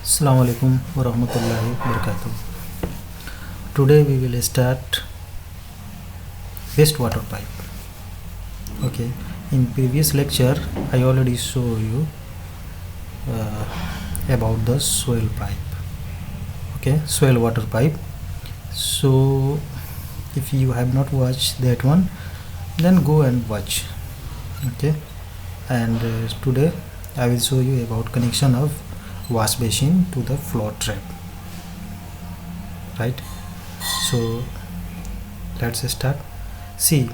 Assalamu alaikum warahmatullahi wabarakatuh. Today we will start wastewater pipe. Okay, in previous lecture I already show you about the soil pipe. Okay, soil water pipe. So if you have not watched that one, then go and watch. Okay, and today I will show you about connection of wash basin to the floor trap. Right, so let's start. See,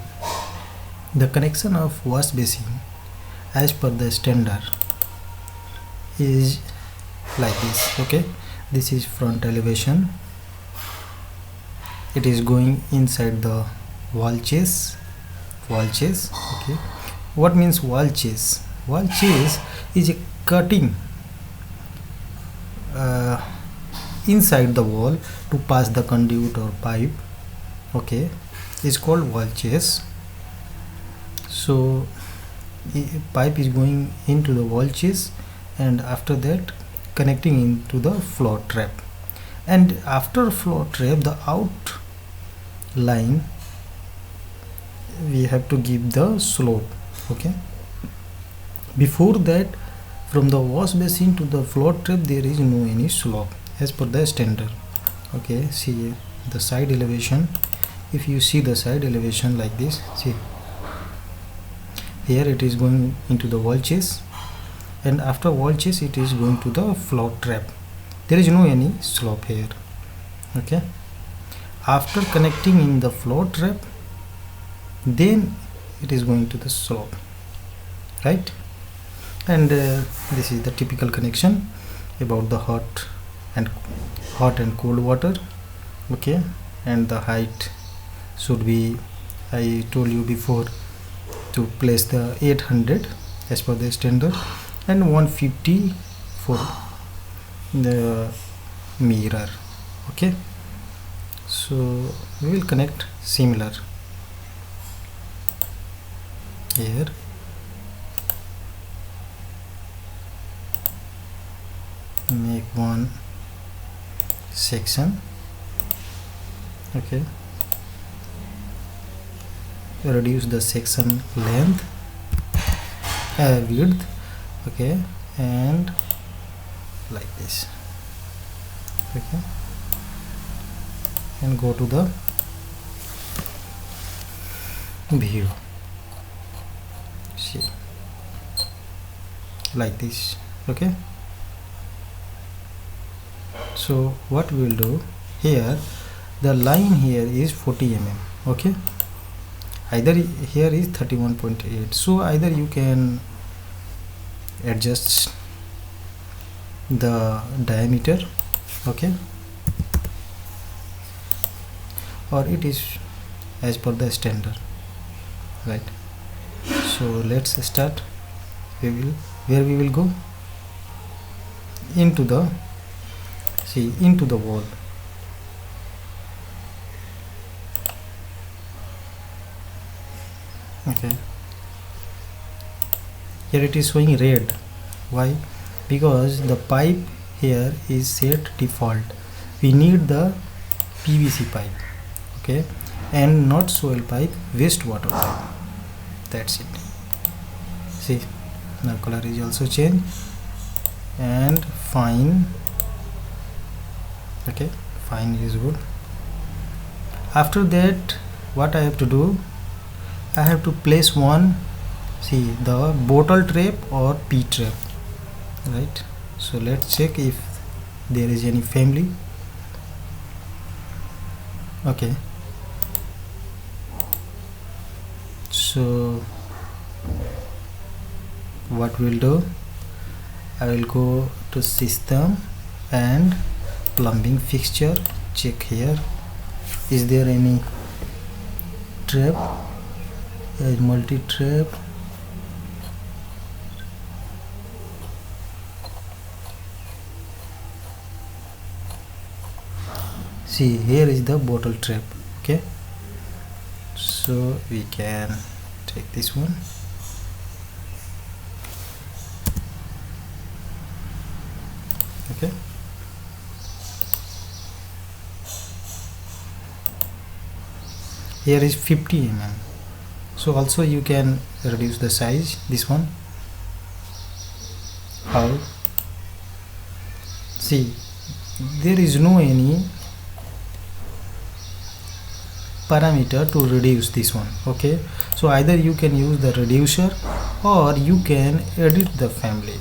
the connection of wash basin as per the standard is like this. Okay, this is front elevation. It is going inside the wall chase. Okay, what means wall chase? Wall chase is a cutting inside the wall to pass the conduit or pipe. Okay, is called wall chase. So pipe is going into the wall chase and after that connecting into the floor trap, and after floor trap the out line we have to give the slope. Okay, before that from the wash basin to the floor trap there is no any slope as per the standard. Okay, see the side elevation. If you see the side elevation like this, see here it is going into the wall chase, and after wall chase it is going to the floor trap. There is no any slope here. Okay, after connecting in the floor trap then it is going to the slope, right? And this is the typical connection about the hot and cold water. Okay, and the height should be, I told you before, to place the 800 as per the standard and 150 for the mirror. Okay, so we will connect similar here. Make one section. Okay, reduce the section length, width. Okay, and like this. Okay, and go to the view. See, like this. Okay, so what we will do here, the line here is 40 mm. Okay, either here is 31.8, so either you can adjust the diameter. Okay, or it is as per the standard, right? So let's start. Where we will go into the, see, into the wall. Okay, here it is showing red. Why? Because the pipe here is set default. We need the PVC pipe. Okay, and not soil pipe, wastewater pipe. That's it. See, now color is also changed and fine. Okay, fine is good. After that what I have to do, I have to place one, see, the bottle trap or P trap, right? So let's check if there is any family. Okay, so what we'll do, I will go to system and plumbing fixture, check here, is there any trap, multi trap. See, here is the bottle trap. Okay, so we can take this one. Okay, here is 50 mm. So also you can reduce the size. This one, how? See, there is no any parameter to reduce this one. Okay, so either you can use the reducer or you can edit the family.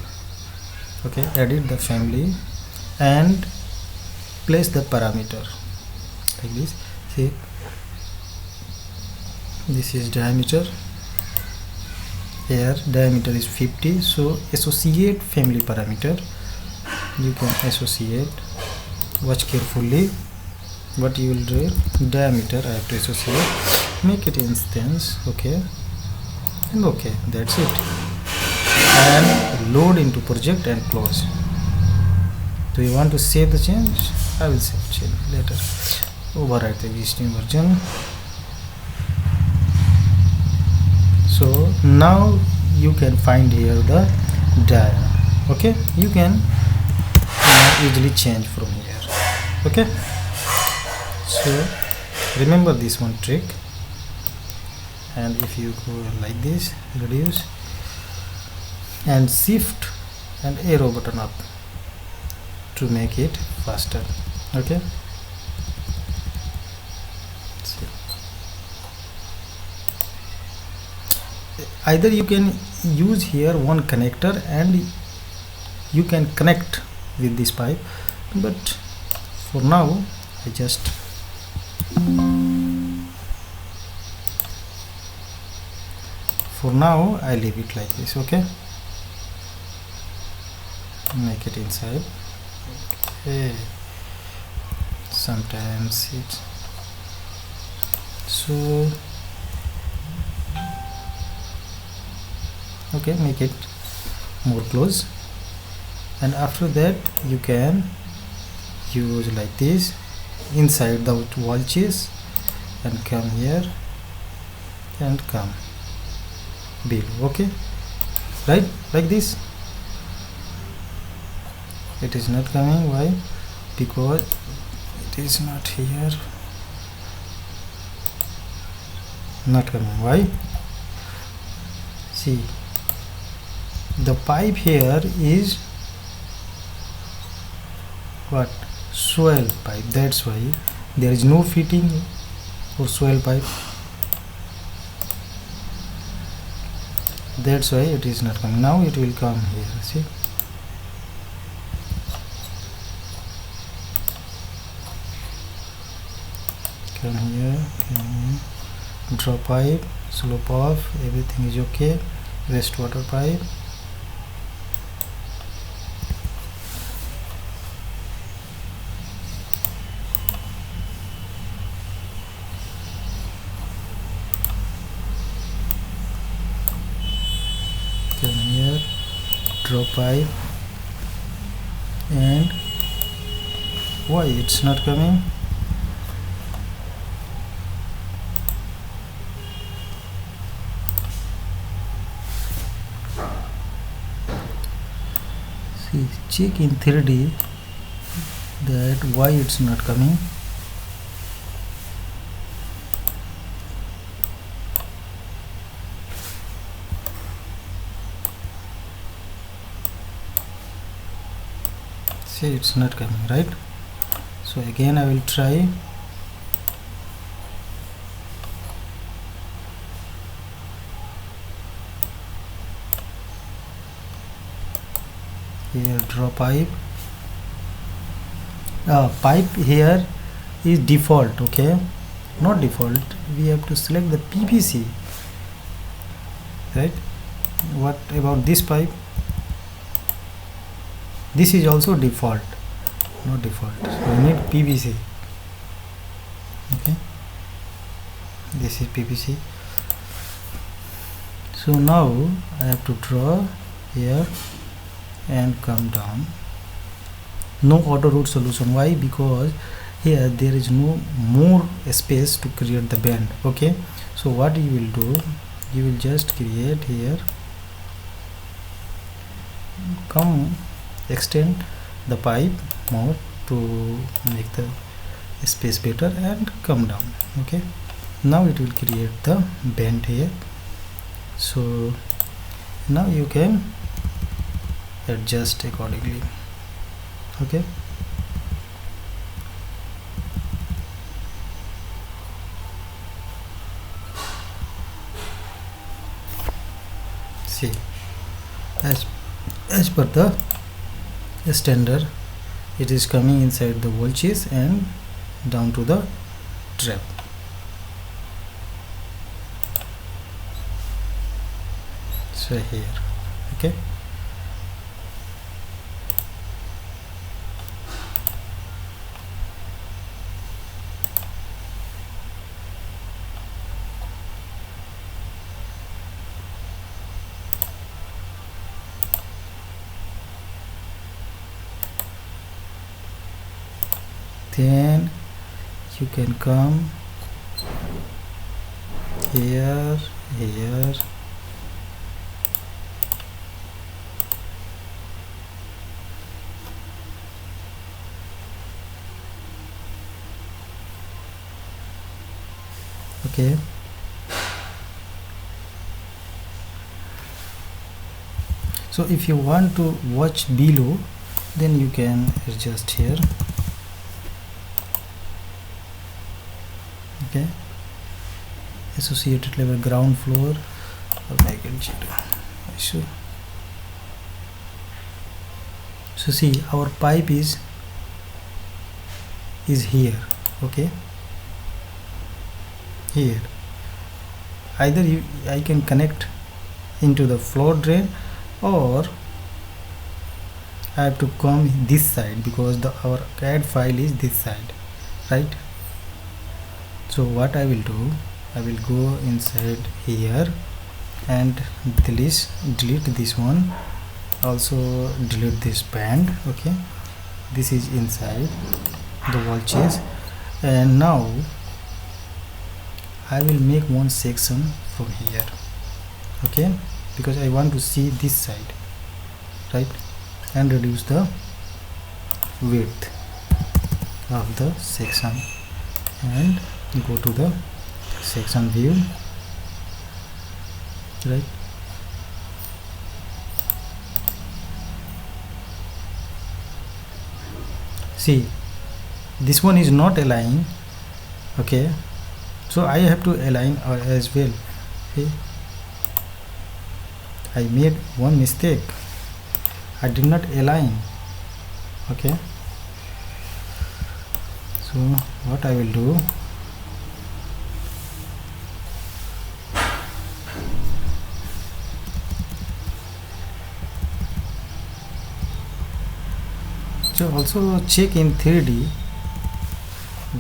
Okay, edit the family and place the parameter like this. See, this is diameter, here diameter is 50, so associate family parameter. You can associate, watch carefully what you will do. Diameter I have to associate, make it instance, okay, and okay, that's it. And load into project and close. Do you want to save the change? I will save change later. Overwrite the existing version. So now you can find here the diagram. Okay, you can easily change from here. Okay, so remember this one trick, and if you go like this, reduce and shift and arrow button up to make it faster. Okay, see. Either you can use here one connector and you can connect with this pipe, but for now I just I leave it like this. Okay, make it inside. Okay, sometimes it's so. Okay, make it more close, and after that you can use like this inside the wall chase and come here and come below. Okay, right, like this. It is not coming. Why? Because it is not here, not coming. Why? See, the pipe here is what? Swell pipe. That's why there is no fitting for swell pipe. That's why it is not coming. Now it will come here. See, come here, draw pipe, slope off, everything is okay. Wastewater pipe, come here, draw pipe, and why it's not coming? See, check in 3D that why it's not coming. See, it's not coming, right? So again I will try. Here draw pipe. Pipe here is default. Okay, not default, we have to select the PVC, right? What about this pipe? This is also default, not default, so we need PVC. Okay, this is PVC. So now I have to draw here and come down. No auto root solution. Why? Because here there is no more space to create the bend. Okay, so what you will do, you will just create here, come extend the pipe more to make the space better and come down. Okay, Now it will create the bend here. So now you can adjust accordingly. Okay. See, as per the standard, it is coming inside the wall chase and down to the trap. So here, okay. Then you can come here, okay. So if you want to watch below, then you can adjust here. Okay, associated level ground floor, I'll make it 0. So see, our pipe is here, okay, here. Either I can connect into the floor drain, or I have to come this side because our CAD file is this side, right? So what I will do, I will go inside here and delete this one, also delete this band. Okay, this is inside the wall chase, and now I will make one section from here, okay, because I want to see this side, right, and reduce the width of the section, and go to the section view, right. See, this one is not aligning, okay, so I have to align as well. Okay, I made one mistake, I did not align. Okay, so what I will do, so also check in 3D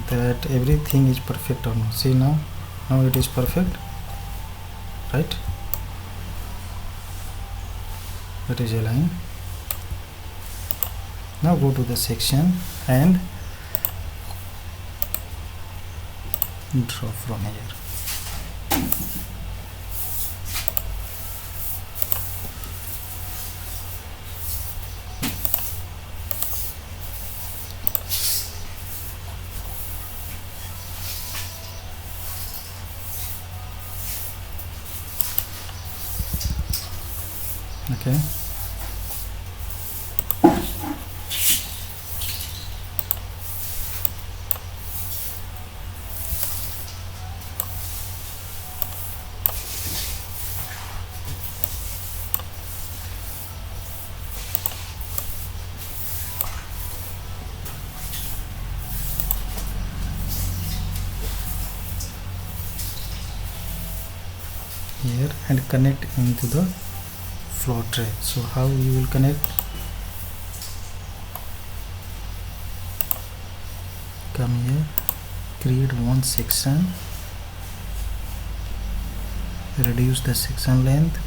that everything is perfect or not. See, now it is perfect, right? It is aligned. Now go to the section and draw from here. Okay, here and connect into the floor tray. So how you will connect? Come here, create one section, reduce the section length,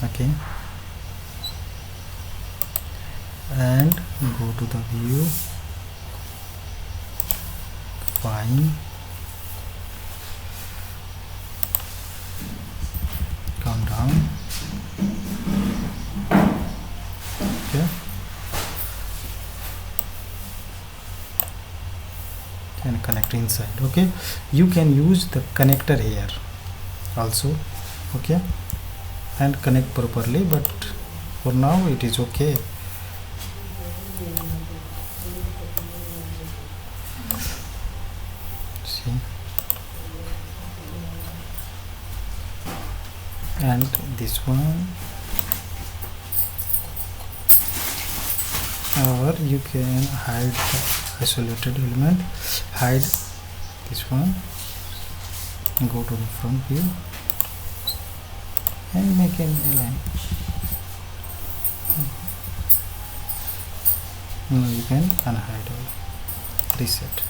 okay, and go to the view, fine, come down, okay, and connect inside. Okay, you can use the connector here also, okay, and connect properly, but for now it is okay. See, and this one, or you can hide the isolated element, hide this one, go to the front view and make an align. Now you can unhide or reset.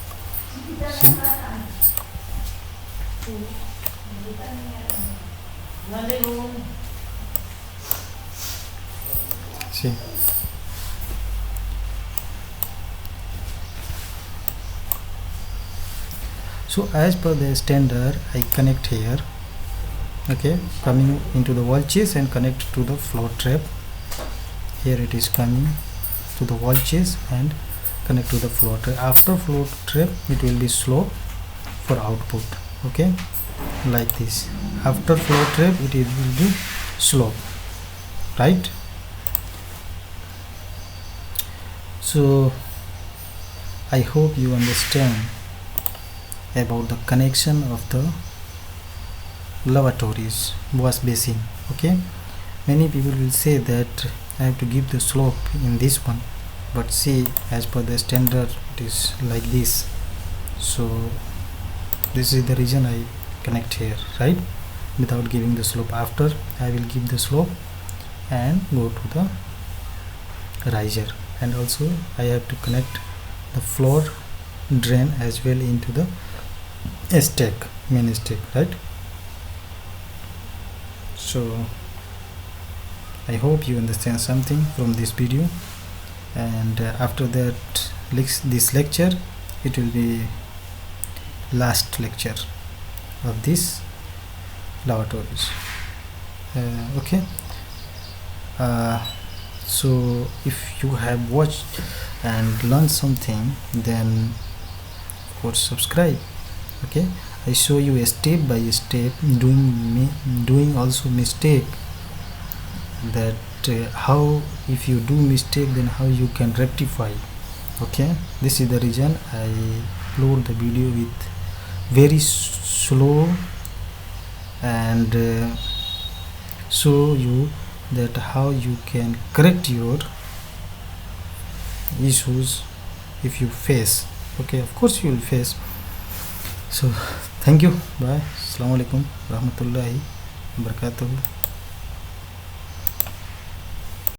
See, so as per the standard, I connect here, okay, coming into the wall chase and connect to the floor trap. Here it is coming to the wall chase and connect to the floor trap. After floor trap, it will be slope for output, okay, like this. After floor trap, it will be slope, right? So I hope you understand about the connection of the lavatories, wash basin. Okay, many people will say that I have to give the slope in this one, but see, as per the standard it is like this. So this is the reason I connect here, right, without giving the slope. After I will give the slope and go to the riser, and also I have to connect the floor drain as well into the stack, main stack, right? So I hope you understand something from this video, and after that this lecture, it will be last lecture of this lavatories. Okay, so if you have watched and learned something, then of course subscribe. Okay, I show you a step by step doing also mistake, that how if you do mistake, then how you can rectify. Okay, this is the reason I upload the video with very slow and show you that how you can correct your issues if you face. Okay, of course you will face. So thank you, bye, assalamu alaikum warahmatullahi wabarakatuh.